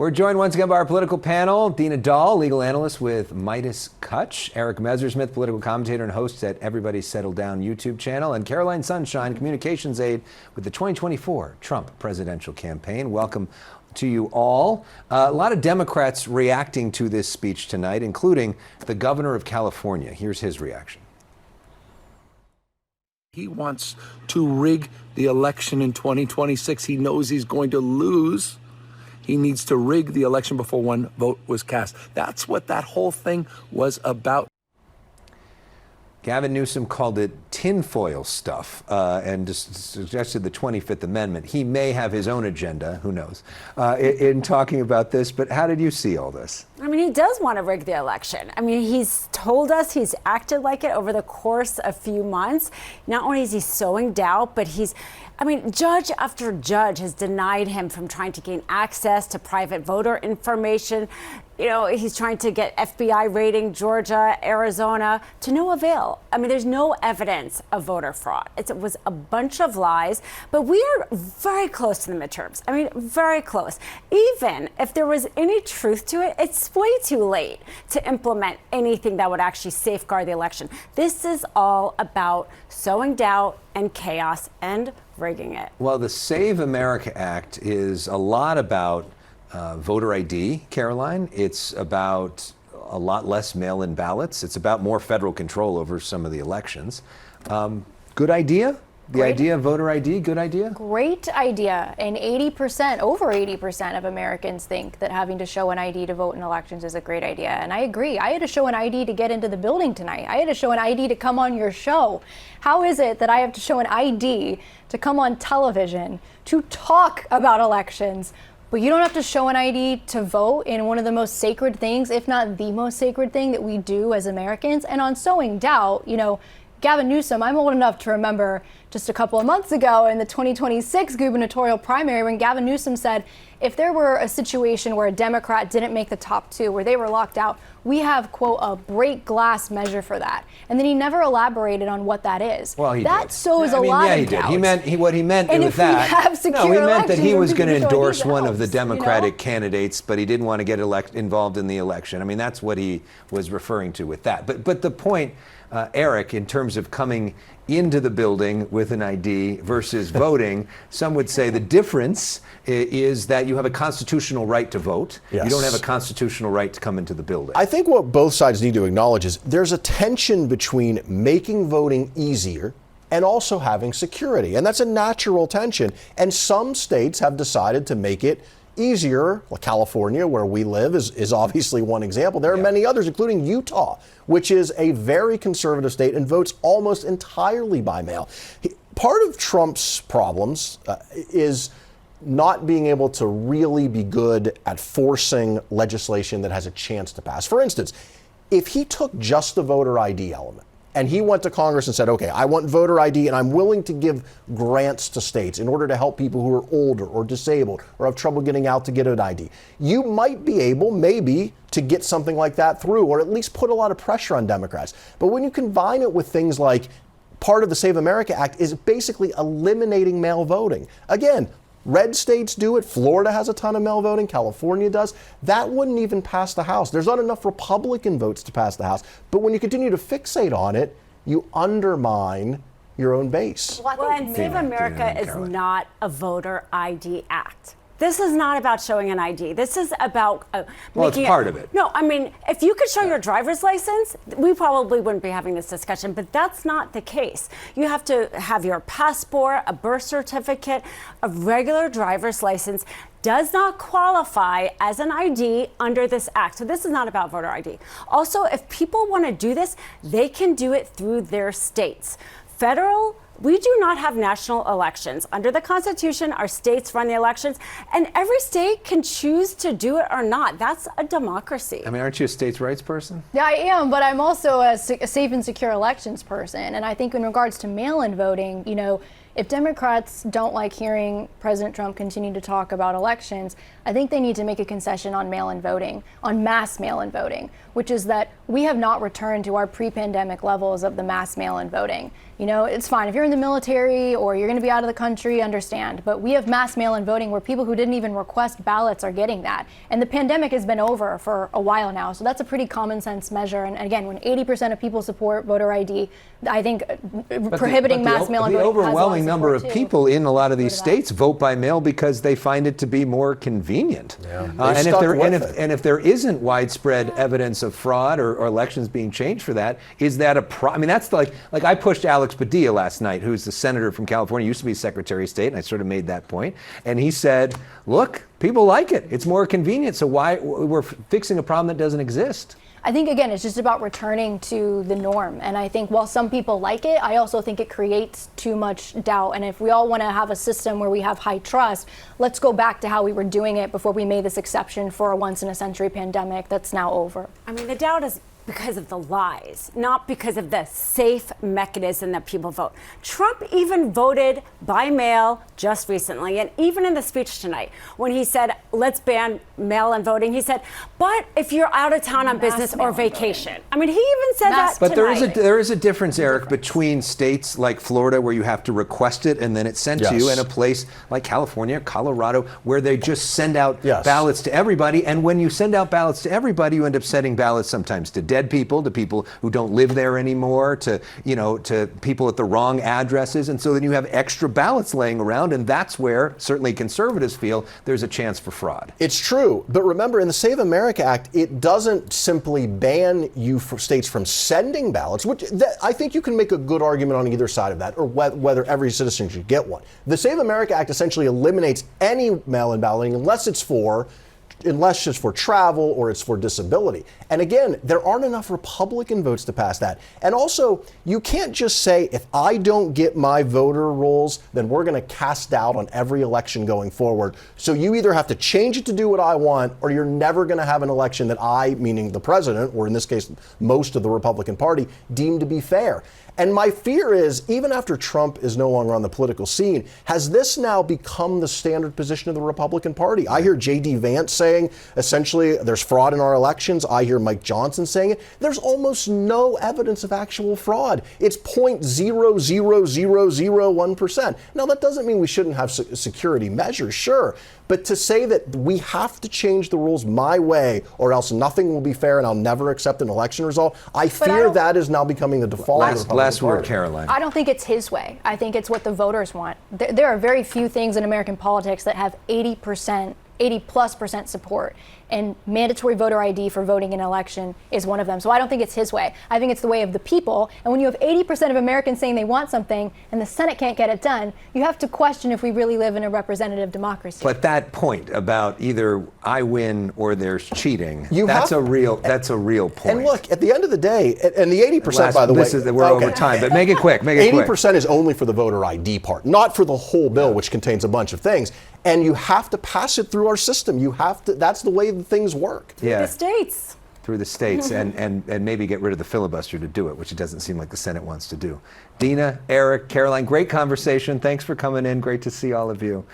We're joined once again by our political panel, Dina Dahl, legal analyst with Midas Kutch, Eric Messersmith, political commentator and host at Everybody's Settled Down YouTube channel, and Caroline Sunshine, communications aide with the 2024 Trump presidential campaign. Welcome to you all. A lot of Democrats reacting to this speech tonight, including the governor of California. Here's his reaction. He wants to rig the election in 2026. He knows he's going to lose. He needs to rig the election before one vote was cast. That's what that whole thing was about. Gavin Newsom called it tinfoil stuff and just suggested the 25th Amendment. He may have his own agenda, who knows, in talking about this. But how did you see all this? I mean, he does want to rig the election. I mean, he's told us, he's acted like it over the course of a few months. Not only is he sowing doubt, but judge after judge has denied him from trying to gain access to private voter information. You know, he's trying to get FBI raiding Georgia, Arizona, to no avail. I mean, there's no evidence of voter fraud. It was a bunch of lies, but we are very close to the midterms. I mean, very close. Even if there was any truth to it, it's way too late to implement anything that would actually safeguard the election. This is all about sowing doubt and chaos and rigging it. Well, the Save America Act is a lot about voter ID, Caroline. It's about a lot less mail-in ballots. It's about more federal control over some of the elections. Good idea? The idea of voter ID, good idea? Great idea. And over 80% of Americans think that having to show an ID to vote in elections is a great idea. And I agree. I had to show an ID to get into the building tonight. I had to show an ID to come on your show. How is it that I have to show an ID to come on television to talk about elections, but you don't have to show an ID to vote in one of the most sacred things, if not the most sacred thing that we do as Americans? And on sowing doubt, you know, Gavin Newsom, I'm old enough to remember just a couple of months ago in the 2026 gubernatorial primary when Gavin Newsom said, if there were a situation where a Democrat didn't make the top two, where they were locked out, we have, quote, a break glass measure for that. And then he never elaborated on what that is. Well, he that did. sows a lot of doubt. He meant what he meant and with that. He meant that he was going to endorse one of the helps, Democratic candidates, but he didn't want to get involved in the election. I mean, that's what he was referring to with that. But the point, Eric, in terms of coming into the building with an ID versus voting, some would say the difference is that you have a constitutional right to vote. Yes. You don't have a constitutional right to come into the building. I think what both sides need to acknowledge is there's a tension between making voting easier and also having security. And that's a natural tension. And some states have decided to make it easier. Well, California, where we live, is obviously one example. There are many others, including Utah, which is a very conservative state and votes almost entirely by mail. Part of Trump's problems is not being able to really be good at forcing legislation that has a chance to pass. For instance, if he took just the voter ID element, and he went to Congress and said, okay, I want voter ID and I'm willing to give grants to states in order to help people who are older or disabled or have trouble getting out to get an ID. You might be able, maybe, to get something like that through, or at least put a lot of pressure on Democrats. But when you combine it with things like part of the Save America Act is basically eliminating mail voting. Again, red states do it. Florida has a ton of mail voting. California does. That wouldn't even pass the House. There's not enough Republican votes to pass the House. But when you continue to fixate on it, you undermine your own base. Well, and Save America is not a voter ID act. This is not about showing an ID. This is about well, it's part of it. No, I mean, if you could show your driver's license, we probably wouldn't be having this discussion, but that's not the case. You have to have your passport, a birth certificate, a regular driver's license does not qualify as an ID under this act. So this is not about voter ID. Also, if people want to do this, they can do it through their states. We do not have national elections. Under the Constitution, our states run the elections, and every state can choose to do it or not. That's a democracy. I mean, aren't you a states' rights person? Yeah, I am, but I'm also a safe and secure elections person. And I think in regards to mail-in voting, you know, If Democrats don't like hearing President Trump continue to talk about elections, I think they need to make a concession on mail-in voting, on mass mail-in voting, which is that we have not returned to our pre-pandemic levels of the mass mail-in voting. You know, it's fine if you're in the military or you're going to be out of the country, understand. But we have mass mail-in voting where people who didn't even request ballots are getting that. And the pandemic has been over for a while now, so that's a pretty common sense measure. And again, when 80% of people support voter ID, I think prohibiting mass mail-in voting the has a lot of overwhelming number of support, too. people in a lot of these states vote by mail because they find it to be more convenient. And if there isn't widespread evidence of fraud or elections being changed for that, is that a problem? I mean, that's like I pushed Alex Padilla last night, who's the senator from California, used to be Secretary of State, and I sort of made that point. And he said, look, people like it. It's more convenient. So why we're fixing a problem that doesn't exist? I think, again, it's just about returning to the norm. And I think while some people like it, I also think it creates too much doubt. And if we all want to have a system where we have high trust, let's go back to how we were doing it before we made this exception for a once-in-a-century pandemic that's now over. I mean, the doubt is because of the lies, not because of the safe mechanism that people vote. Trump even voted by mail just recently, and even in the speech tonight, when he said, let's ban mail-in voting, he said, but if you're out of town on business or vacation. I mean, he even said that But tonight. there is a difference, Eric, between states like Florida, where you have to request it and then it's sent to you, and a place like California, Colorado, where they just send out ballots to everybody. And when you send out ballots to everybody, you end up sending ballots sometimes to dead people, to people who don't live there anymore, to people at the wrong addresses. And so then you have extra ballots laying around, and that's where certainly conservatives feel there's a chance for fraud. It's true, but remember, in the Save America Act, it doesn't simply ban you for states from sending ballots, which I think you can make a good argument on either side of that, or whether every citizen should get one. The Save America Act essentially eliminates any mail-in balloting unless it's for travel or it's for disability. And again, there aren't enough Republican votes to pass that. And also, you can't just say, if I don't get my voter rolls, then we're going to cast doubt on every election going forward. So you either have to change it to do what I want, or you're never going to have an election that I, meaning the president, or in this case, most of the Republican Party, deem to be fair. And my fear is, even after Trump is no longer on the political scene, has this now become the standard position of the Republican Party? I hear J.D. Vance saying, essentially, there's fraud in our elections. I hear Mike Johnson saying it. There's almost no evidence of actual fraud. It's 0.00001%. Now, that doesn't mean we shouldn't have security measures, sure. But to say that we have to change the rules my way or else nothing will be fair and I'll never accept an election result, I fear that is now becoming the default. Last word, Caroline. I don't think it's his way. I think it's what the voters want. There are very few things in American politics that have 80+% support. And mandatory voter ID for voting in an election is one of them. So I don't think it's his way. I think it's the way of the people. And when you have 80% of Americans saying they want something and the Senate can't get it done, you have to question if we really live in a representative democracy. But that point about either I win or there's cheating, that's a real point. And look, at the end of the day, and the 80%, by the way, we're over time, but make it quick. 80% is only for the voter ID part, not for the whole bill, which contains a bunch of things. And you have to pass it through our system. You have to. That's the way things work. The states. Through the states, and maybe get rid of the filibuster to do it, which it doesn't seem like the Senate wants to do. Dina, Eric, Caroline, great conversation. Thanks for coming in. Great to see all of you.